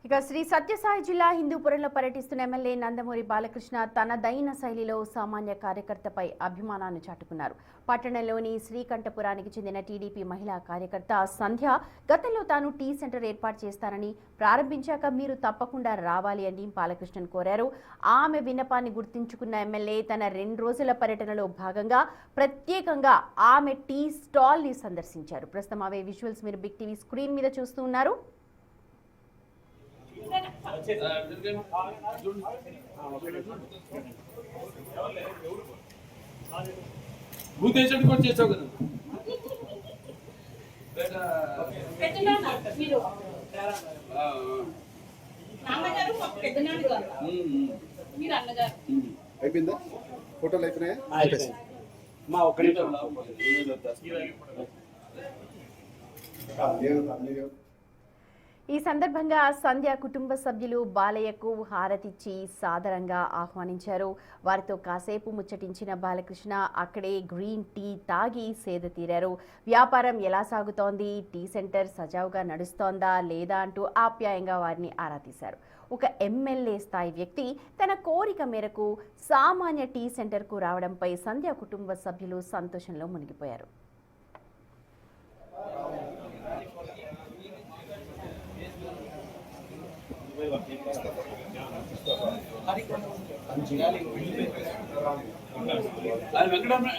ఇక శ్రీ సత్యసాయి జిల్లా హిందూపురంలో పర్యటిస్తున్న ఎమ్మెల్యే నందమూరి బాలకృష్ణ తనదైన శైలిలో సామాన్య కార్యకర్తపై అభిమానాన్ని చాటుకున్నారు. పట్టణంలోని శ్రీకంఠపురానికి చెందిన టీడీపీ మహిళా కార్యకర్త సంధ్య గతంలో తాను టీ సెంటర్ ఏర్పాటు చేస్తానని, ప్రారంభించాక మీరు తప్పకుండా రావాలి అని బాలకృష్ణన్ కోరారు. ఆమె విన్నపాన్ని గుర్తుంచుకున్న ఎమ్మెల్యే తన 2 రోజుల పర్యటనలో భాగంగా ప్రత్యేకంగా ఆమె టీ స్టాల్ ని సందర్శించారు. ప్రస్తుతం అవే విజువల్స్ మీరు బిగ్ టీవీ స్క్రీన్ మీద చూస్తూ ఉన్నారు. చేసావు కదా అయిపోయిందా? ఫోటోలు అయిపోయినాయా? మా ఒక్క నిమిషం ఈ సందర్భంగా సంధ్య కుటుంబ సభ్యులు బాలయ్యకు హారతిచ్చి సాదరంగా ఆహ్వానించారు. వారితో కాసేపు ముచ్చటించిన బాలకృష్ణ అక్కడే గ్రీన్ టీ తాగి సేద తీరారు. వ్యాపారం ఎలా సాగుతోంది, టీ సెంటర్ సజావుగా నడుస్తోందా లేదా అంటూ ఆప్యాయంగా వారిని ఆరా తీశారు. ఒక ఎమ్మెల్యే స్థాయి వ్యక్తి తన కోరిక మేరకు సామాన్య టీ సెంటర్కు రావడంపై సంధ్య కుటుంబ సభ్యులు సంతోషంలో మునిగిపోయారు. వెంకటరమణ